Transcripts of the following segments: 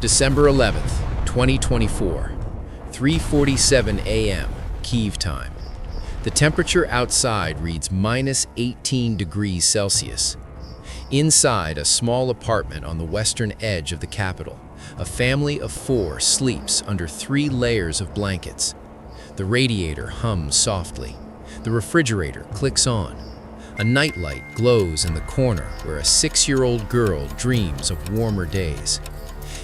December 11th, 2024, 3:47 a.m. Kyiv time. The temperature outside reads minus 18 degrees Celsius. Inside a small apartment on the western edge of the capital, a family of 4 sleeps under 3 layers of blankets. The radiator hums softly. The refrigerator clicks on. A nightlight glows in the corner where a 6-year-old girl dreams of warmer days.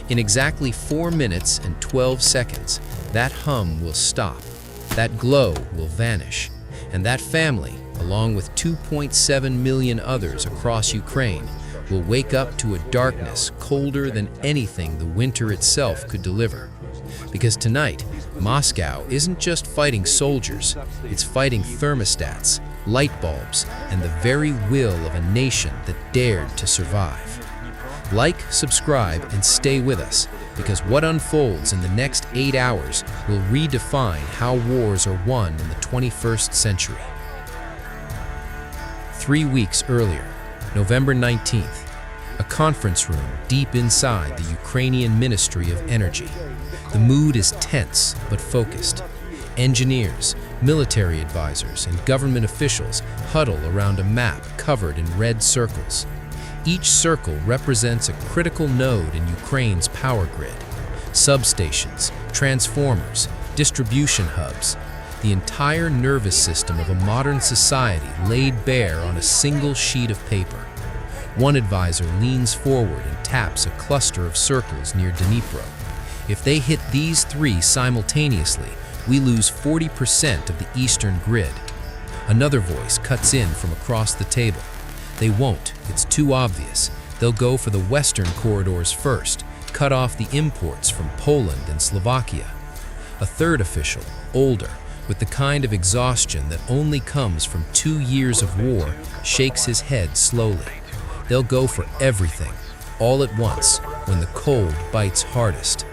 In exactly 4 minutes and 12 seconds, that hum will stop, that glow will vanish, and that family, along with 2.7 million others across Ukraine, will wake up to a darkness colder than anything the winter itself could deliver. Because tonight, Moscow isn't just fighting soldiers, it's fighting thermostats, light bulbs, and the very will of a nation that dared to survive. Like, subscribe, and stay with us, because what unfolds in the next 8 hours will redefine how wars are won in the 21st century. 3 weeks earlier, November 19th, a conference room deep inside the Ukrainian Ministry of Energy. The mood is tense but focused. Engineers, military advisors, and government officials huddle around a map covered in red circles. Each circle represents a critical node in Ukraine's power grid. Substations, transformers, distribution hubs, the entire nervous system of a modern society laid bare on a single sheet of paper. One advisor leans forward and taps a cluster of circles near Dnipro. If they hit these 3 simultaneously, we lose 40% of the eastern grid. Another voice cuts in from across the table. They won't, it's too obvious. They'll go for the western corridors first, cut off the imports from Poland and Slovakia. A third official, older, with the kind of exhaustion that only comes from 2 years of war, shakes his head slowly. They'll go for everything, all at once, when the cold bites hardest.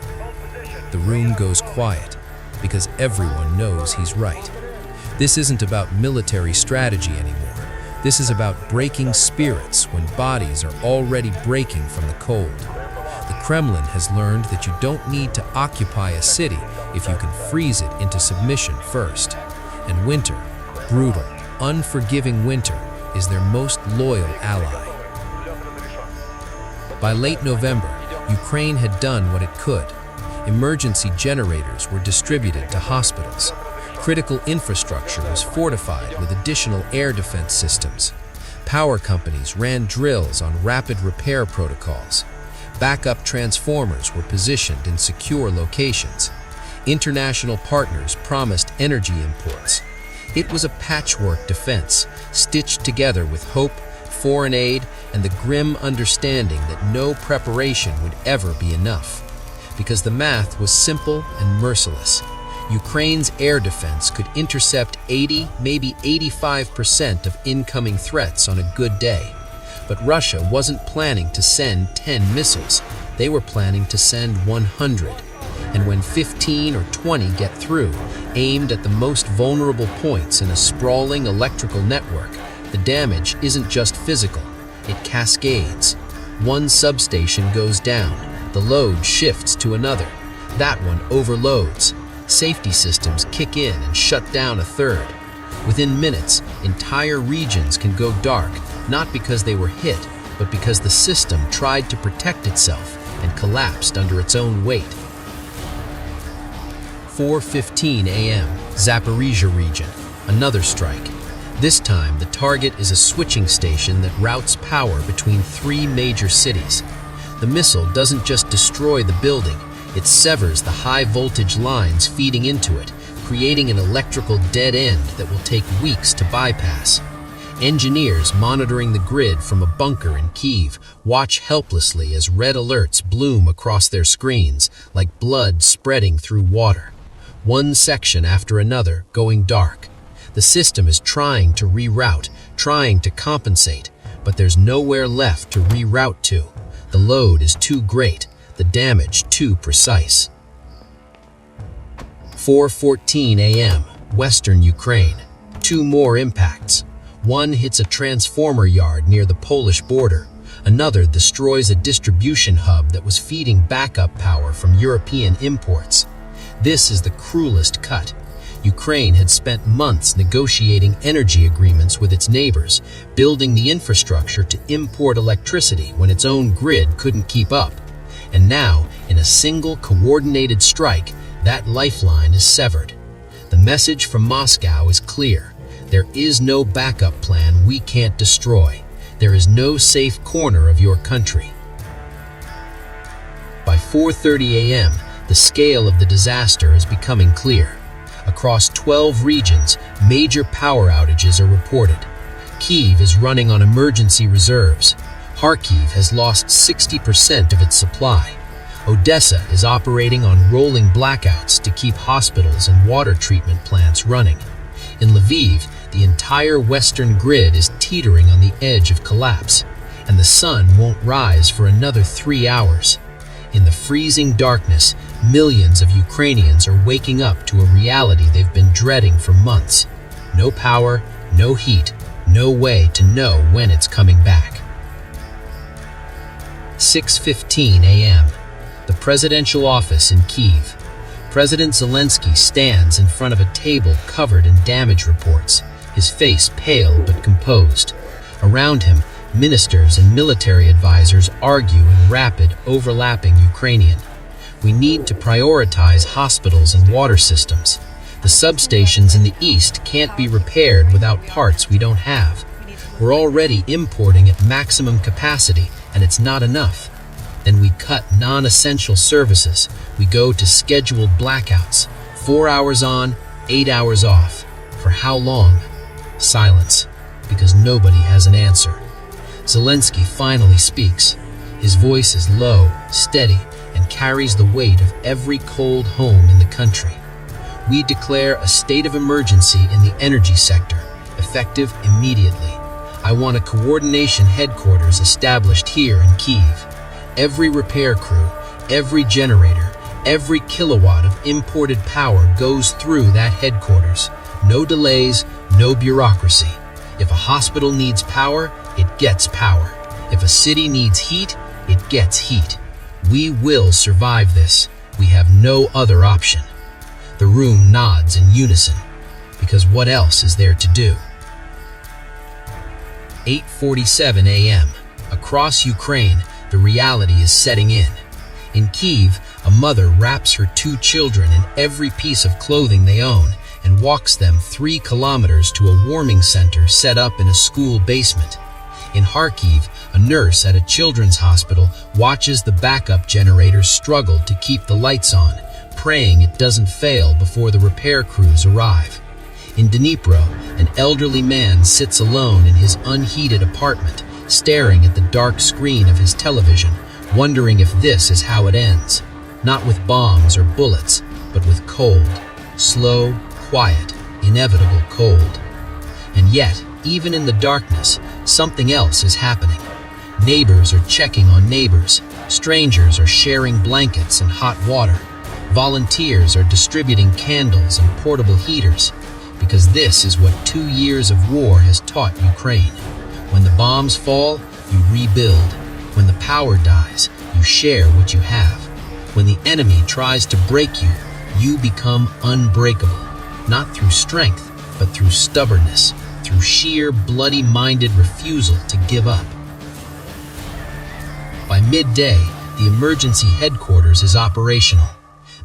The room goes quiet, because everyone knows he's right. This isn't about military strategy anymore. This is about breaking spirits when bodies are already breaking from the cold. The Kremlin has learned that you don't need to occupy a city if you can freeze it into submission first. And winter, brutal, unforgiving winter, is their most loyal ally. By late November, Ukraine had done what it could. Emergency generators were distributed to hospitals. Critical infrastructure was fortified with additional air defense systems. Power companies ran drills on rapid repair protocols. Backup transformers were positioned in secure locations. International partners promised energy imports. It was a patchwork defense, stitched together with hope, foreign aid, and the grim understanding that no preparation would ever be enough. Because the math was simple and merciless. Ukraine's air defense could intercept 80, maybe 85% of incoming threats on a good day. But Russia wasn't planning to send 10 missiles. They were planning to send 100. And when 15 or 20 get through, aimed at the most vulnerable points in a sprawling electrical network, the damage isn't just physical, it cascades. One substation goes down, the load shifts to another. That one overloads. Safety systems kick in and shut down a third. Within minutes, entire regions can go dark, not because they were hit, but because the system tried to protect itself and collapsed under its own weight. 4:15 a.m., Zaporizhia region, another strike. This time, the target is a switching station that routes power between 3 major cities. The missile doesn't just destroy the building, it severs the high-voltage lines feeding into it, creating an electrical dead end that will take weeks to bypass. Engineers monitoring the grid from a bunker in Kyiv watch helplessly as red alerts bloom across their screens like blood spreading through water. One section after another going dark. The system is trying to reroute, trying to compensate, but there's nowhere left to reroute to. The load is too great, the damage too precise. 4:14 a.m., Western Ukraine. 2 more impacts. One hits a transformer yard near the Polish border. Another destroys a distribution hub that was feeding backup power from European imports. This is the cruelest cut. Ukraine had spent months negotiating energy agreements with its neighbors, building the infrastructure to import electricity when its own grid couldn't keep up. And now, in a single coordinated strike, that lifeline is severed. The message from Moscow is clear. There is no backup plan we can't destroy. There is no safe corner of your country. By 4:30 a.m., the scale of the disaster is becoming clear. Across 12 regions, major power outages are reported. Kyiv is running on emergency reserves. Kharkiv has lost 60% of its supply. Odessa is operating on rolling blackouts to keep hospitals and water treatment plants running. In Lviv, the entire western grid is teetering on the edge of collapse, and the sun won't rise for another 3 hours. In the freezing darkness, millions of Ukrainians are waking up to a reality they've been dreading for months. No power, no heat, no way to know when it's coming back. 6:15 a.m. The presidential office in Kyiv. President Zelensky stands in front of a table covered in damage reports, his face pale but composed. Around him, ministers and military advisors argue in rapid, overlapping Ukrainian. We need to prioritize hospitals and water systems. The substations in the east can't be repaired without parts we don't have. We're already importing at maximum capacity, and it's not enough. Then we cut non-essential services. We go to scheduled blackouts. 4 hours on, 8 hours off. For how long? Silence, because nobody has an answer. Zelensky finally speaks. His voice is low, steady, and carries the weight of every cold home in the country. We declare a state of emergency in the energy sector, effective immediately. I want a coordination headquarters established here in Kyiv. Every repair crew, every generator, every kilowatt of imported power goes through that headquarters. No delays, no bureaucracy. If a hospital needs power, it gets power. If a city needs heat, it gets heat. We will survive this. We have no other option. The room nods in unison, because what else is there to do? 8:47 a.m. Across Ukraine, the reality is setting in. In Kyiv, a mother wraps her 2 children in every piece of clothing they own and walks them 3 kilometers to a warming center set up in a school basement. In Kharkiv, a nurse at a children's hospital watches the backup generators struggle to keep the lights on, praying it doesn't fail before the repair crews arrive. In Dnipro, an elderly man sits alone in his unheated apartment, staring at the dark screen of his television, wondering if this is how it ends. Not with bombs or bullets, but with cold. Slow, quiet, inevitable cold. And yet, even in the darkness, something else is happening. Neighbors are checking on neighbors. Strangers are sharing blankets and hot water. Volunteers are distributing candles and portable heaters, because this is what 2 years of war has taught Ukraine. When the bombs fall, you rebuild. When the power dies, you share what you have. When the enemy tries to break you, you become unbreakable. Not through strength, but through stubbornness, through sheer bloody-minded refusal to give up. By midday, the emergency headquarters is operational.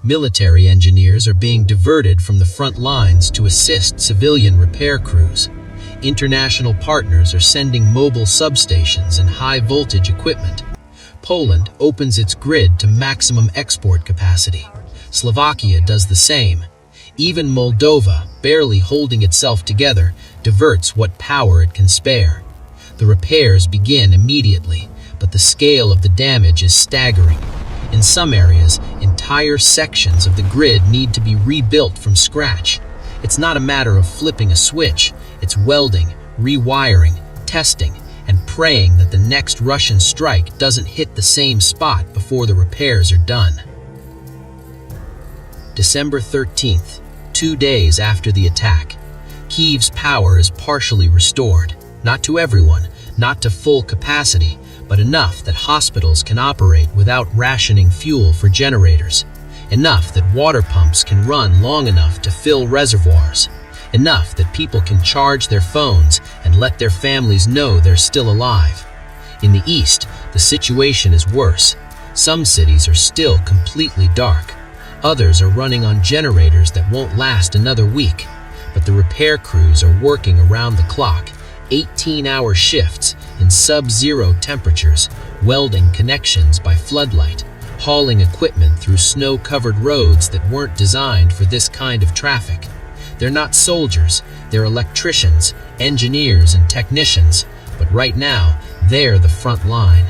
Military engineers are being diverted from the front lines to assist civilian repair crews. International partners are sending mobile substations and high-voltage equipment. Poland opens its grid to maximum export capacity. Slovakia does the same. Even Moldova, barely holding itself together, diverts what power it can spare. The repairs begin immediately, but the scale of the damage is staggering. In some areas, entire sections of the grid need to be rebuilt from scratch. It's not a matter of flipping a switch. It's welding, rewiring, testing, and praying that the next Russian strike doesn't hit the same spot before the repairs are done. December 13th, 2 days after the attack. Kyiv's power is partially restored. Not to everyone, not to full capacity, but enough that hospitals can operate without rationing fuel for generators, enough that water pumps can run long enough to fill reservoirs, enough that people can charge their phones and let their families know they're still alive. In the east, the situation is worse. Some cities are still completely dark. Others are running on generators that won't last another week. But the repair crews are working around the clock, 18-hour shifts in sub-zero temperatures, welding connections by floodlight, hauling equipment through snow-covered roads that weren't designed for this kind of traffic. They're not soldiers, they're electricians, engineers, and technicians, but right now, they're the front line.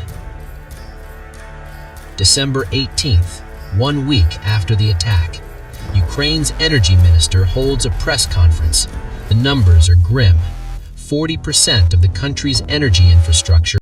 December 18th, 1 week after the attack. Ukraine's energy minister holds a press conference. The numbers are grim. 40% of the country's energy infrastructure